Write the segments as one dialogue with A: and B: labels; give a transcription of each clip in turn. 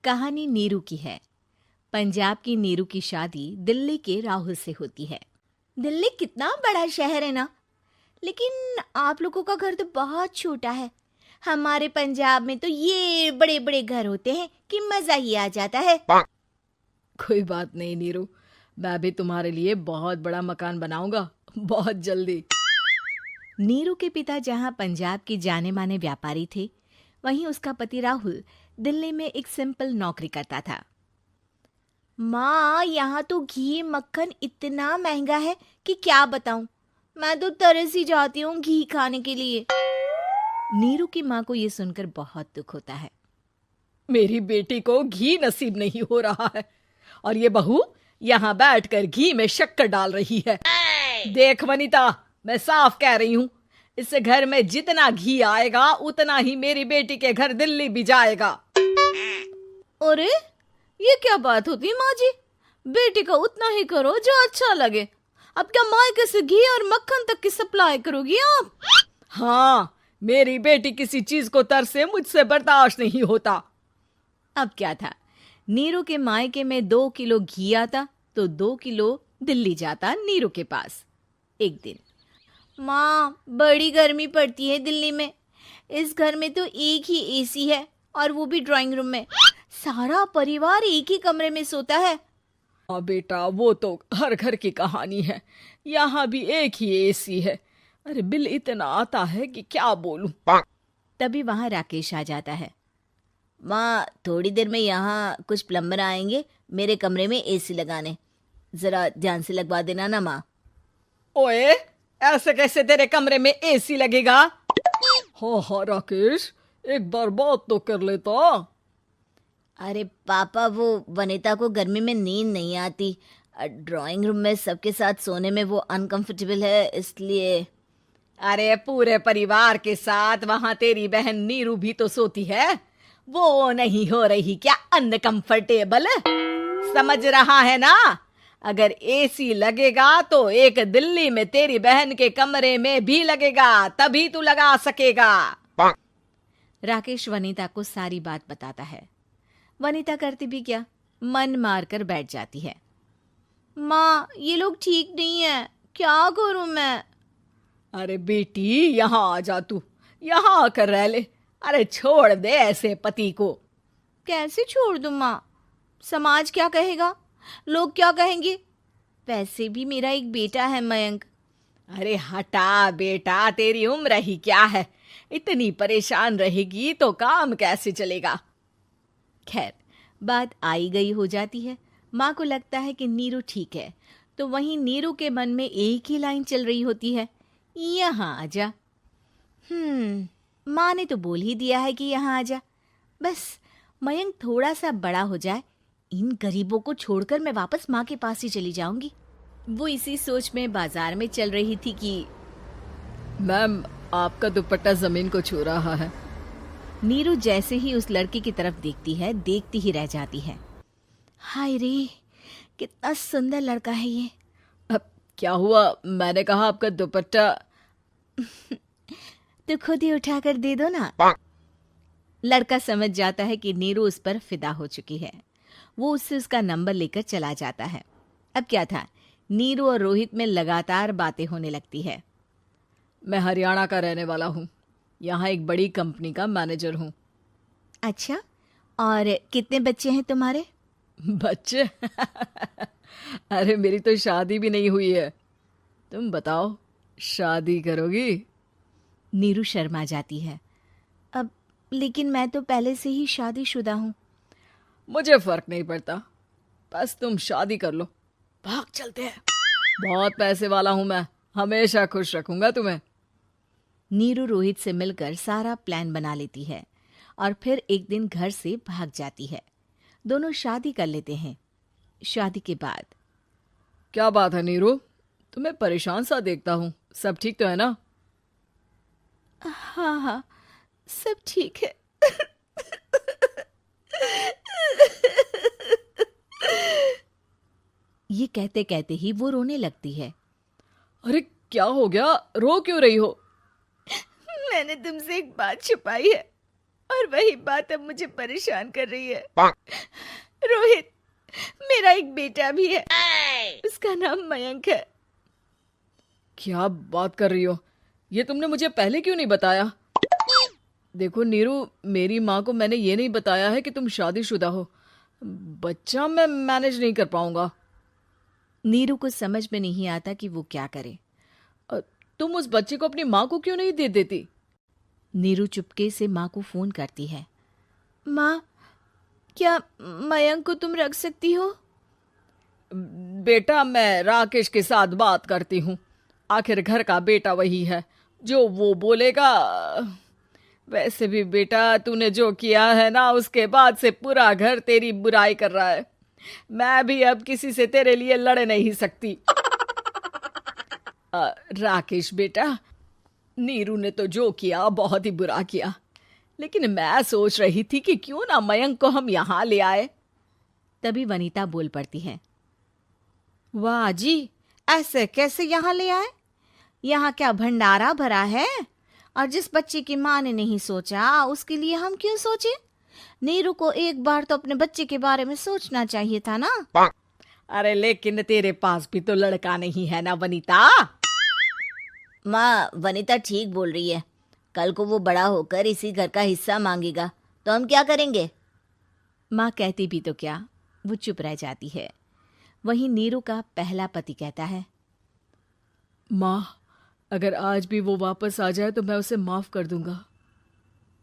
A: कहानी नीरू की है। पंजाब की नीरू की शादी दिल्ली के राहुल से होती है। दिल्ली कितना बड़ा शहर है ना, लेकिन आप लोगों का घर तो बहुत छोटा है। हमारे पंजाब में तो ये बड़े बड़े घर होते हैं कि मजा ही आ जाता है।
B: कोई बात नहीं नीरू, मैं भी तुम्हारे लिए बहुत बड़ा मकान बनाऊंगा बहुत जल्दी।
A: नीरू के पिता जहाँ पंजाब के जाने माने व्यापारी थे, वहीं उसका पति राहुल दिल्ली में एक सिंपल नौकरी करता था। माँ, यहाँ तो घी मक्खन इतना महंगा है कि क्या बताऊं। मैं तो तरस ही जाती हूँ घी खाने के लिए। नीरू की माँ को ये सुनकर बहुत दुख होता है।
B: मेरी बेटी को घी नसीब नहीं हो रहा है और ये बहू यहाँ बैठकर घी में शक्कर डाल रही है। देख वनिता, मैं साफ कह रही हूँ, इस घर में जितना घी आएगा उतना ही मेरी बेटी के घर दिल्ली भी जाएगा।
A: अरे ये क्या बात होती है माँ जी? बेटी का उतना ही करो जो अच्छा लगे। अब क्या मायके से घी और मक्खन तक की सप्लाई करोगी आप?
B: हाँ, मेरी बेटी किसी चीज को तरसे मुझसे बर्दाश्त नहीं होता।
A: अब क्या था, नीरू के मायके में 2 किलो घी आता तो 2 किलो दिल्ली जाता नीरू के पास। एक दिन, माँ बड़ी गर्मी पड़ती है दिल्ली में। इस घर में तो एक ही एसी है और वो भी ड्राइंग रूम में। सारा परिवार एक ही कमरे में सोता है।
B: हाँ बेटा, वो तो हर घर की कहानी है। यहाँ भी एक ही एसी है। अरे बिल इतना आता है कि क्या बोलूं।
A: तभी वहां राकेश आ जाता है। माँ, थोड़ी देर में यहाँ कुछ प्लम्बर आएंगे मेरे कमरे में एसी लगाने। जरा ध्यान से लगवा देना ना माँ।
B: ओए, ऐसे कैसे तेरे कमरे में एसी लगेगा? हाँ राकेश, एक बार बात तो कर लेता।
A: अरे पापा, वो वनिता को गर्मी में नींद नहीं आती। ड्राइंग रूम में सबके साथ सोने में वो अनकंफर्टेबल है, इसलिए।
B: अरे पूरे परिवार के साथ वहां तेरी बहन नीरू भी तो सोती है। वो नहीं हो रही क्या अनकंफर्टेबल? समझ रहा है ना? अगर एसी लगेगा तो एक दिल्ली में तेरी बहन के कमरे में भी लगेगा, तभी तू लगा सकेगा।
A: राकेश वनिता को सारी बात बताता है। वनिता करती भी क्या, मन मारकर बैठ जाती है। माँ, ये लोग ठीक नहीं है, क्या करूं मैं?
B: अरे बेटी, यहाँ आ जा, तू यहाँ आकर रह ले। अरे छोड़ दे ऐसे पति को।
A: कैसे छोड़ दूं माँ? समाज क्या कहेगा, लोग क्या कहेंगे? वैसे भी मेरा एक बेटा है मयंक।
B: अरे हटा बेटा, तेरी उम्र ही क्या है, इतनी परेशान रहेगी तो काम कैसे चलेगा।
A: खैर, बात आई गई हो जाती है। माँ को लगता है कि नीरू ठीक है, तो वहीं नीरू के मन में एक ही लाइन चल रही होती है, यहाँ आजा। माँ ने तो बोल ही दिया है कि यहाँ आजा। बस मयंक थोड़ा सा बड़ा हो जाए, इन गरीबों को छोड़कर मैं वापस माँ के पास ही चली जाऊंगी। वो इसी सोच में बाजार में चल रही थी कि
B: मैम, आपका दुपट्टा जमीन को छू रहा है।
A: नीरू जैसे ही उस लड़की की तरफ देखती है, देखती ही रह जाती है। हाय रे, कितना सुंदर लड़का है ये।
B: अब क्या हुआ? मैंने कहा आपका दुपट्टा।
A: तो खुद ही उठाकर दे दो ना। लड़का समझ जाता है कि नीरू उस पर फिदा हो चुकी है। वो उससे उसका नंबर लेकर चला जाता है। अब क्या था, नीरू और रोहित में लगातार बातें होने लगती है।
B: मैं हरियाणा का रहने वाला हूँ, यहाँ एक बड़ी कंपनी का मैनेजर हूँ।
A: अच्छा, और कितने बच्चे हैं तुम्हारे?
B: बच्चे? अरे मेरी तो शादी भी नहीं हुई है। तुम बताओ, शादी करोगी?
A: नीरू शर्मा जाती है। अब लेकिन मैं तो पहले से ही शादीशुदा हूँ।
B: मुझे फर्क नहीं पड़ता, बस तुम शादी कर लो, भाग चलते हैं। बहुत पैसे वाला हूँ मैं, हमेशा खुश रखूंगा तुम्हें।
A: नीरू रोहित से मिलकर सारा प्लान बना लेती है और फिर एक दिन घर से भाग जाती है। दोनों शादी कर लेते हैं। शादी के बाद,
B: क्या बात है नीरू, तुम्हें परेशान सा देखता हूँ, सब ठीक तो है ना?
A: हाँ हाँ, सब ठीक है। ये कहते कहते ही वो रोने लगती है।
B: अरे क्या हो गया, रो क्यों रही हो?
A: मैंने तुमसे एक बात छुपाई है।
B: और वही बात अब मुझे परेशान कर रही है। रोहित, मेरा एक बेटा भी है, उसका नाम मयंक है। क्या बात कर रही हो? ये तुमने मुझे पहले क्यों नहीं बताया? देखो नीरू, मेरी माँ को मैंने ये नहीं बताया है कि तुम शादीशुदा हो। बच्चा मैं मैनेज नहीं कर पाऊंगा।
A: नीरू को समझ में नहीं आता कि वो क्या करे।
B: तुम उस बच्चे को अपनी माँ को क्यों नहीं दे देती?
A: नीरू चुपके से माँ को फोन करती है। माँ, क्या मयंक को तुम रख सकती हो?
B: बेटा, मैं राकेश के साथ बात करती हूँ। आखिर घर का बेटा वही है, जो वो बोलेगा। वैसे भी बेटा, तूने जो किया है ना, उसके बाद से पूरा घर तेरी बुराई कर रहा है। मैं भी अब किसी से तेरे लिए लड़ नहीं सकती। राकेश बेटा, नीरू ने तो जो किया बहुत ही बुरा किया, लेकिन मैं सोच रही थी कि क्यों ना मयंक को हम यहाँ ले आए।
A: तभी वनीता बोल पड़ती है।
B: वाह जी, ऐसे कैसे यहाँ ले आए?
A: यहाँ क्या भंडारा भरा है? और जिस बच्चे की माँ ने नहीं सोचा, उसके लिए हम क्यों सोचे? नीरू को एक बार तो अपने बच्चे के बारे में सोचना चाहिए था ना।
B: अरे लेकिन तेरे पास भी तो लड़का नहीं है ना वनीता।
A: माँ, वनीता ठीक बोल रही है। कल को वो बड़ा होकर इसी घर का हिस्सा मांगेगा तो हम क्या करेंगे? माँ कहती भी तो क्या, वो चुप रह जाती है। वहीं नीरू का पहला पति कहता है।
B: माँ, अगर आज भी वो वापस आ जाए तो मैं उसे माफ कर दूंगा।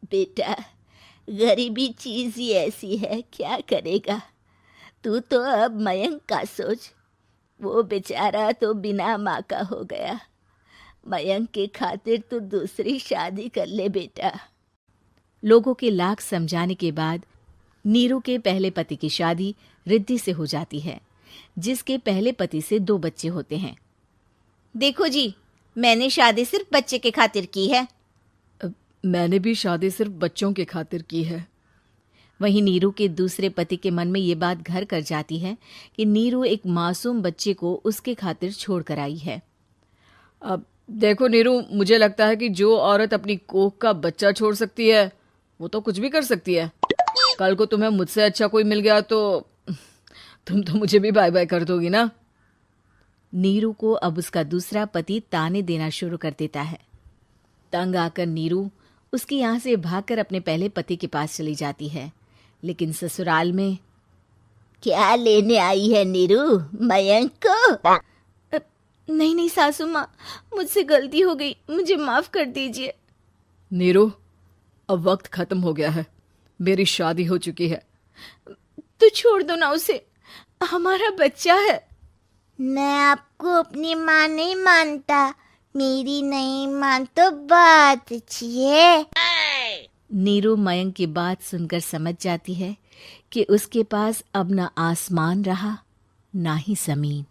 A: बेटा, गरीबी चीज ही ऐसी है, क्या करेगा। तू तो अब मयंक का सोच। वो बेचारा तो बिना माँ का हो गया। मयंक के खातिर तू दूसरी शादी कर ले बेटा। लोगों के लाख समझाने के बाद नीरू के पहले पति की शादी रिद्धि से हो जाती है, जिसके पहले पति से 2 बच्चे होते हैं। देखो जी, मैंने शादी सिर्फ बच्चे के खातिर की है।
B: मैंने भी शादी सिर्फ बच्चों के खातिर की है।
A: वहीं नीरू के दूसरे पति के मन में ये बात घर कर जाती है कि नीरू एक मासूम बच्चे को उसके खातिर छोड़ कर आई है।
B: अब देखो नीरू, मुझे लगता है कि जो औरत अपनी कोख का बच्चा छोड़ सकती है, वो तो कुछ भी कर सकती है। कल को तुम्हें मुझसे अच्छा कोई मिल गया तो तुम तो मुझे भी बाय बाय कर दोगी ना।
A: नीरू को अब उसका दूसरा पति ताने देना शुरू कर देता है। तंग आकर नीरू उसके यहाँ से भागकर अपने पहले पति के पास चली जाती है, लेकिन ससुराल में क्या लेने आई है नीरू, मयंक को? नहीं नहीं सासू माँ, मुझसे गलती हो गई, मुझे माफ कर दीजिए।
B: नीरू, अब वक्त खत्म हो गया है, मेरी शादी हो चुकी है।
A: तो छोड़ दो ना उसे, हमारा बच्चा है। मैं आपको अपनी माँ नहीं मानता, मेरी नहीं मान तो बात अच्छी है। नीरू मयंक की बात सुनकर समझ जाती है कि उसके पास अब न आसमान रहा ना ही जमीन।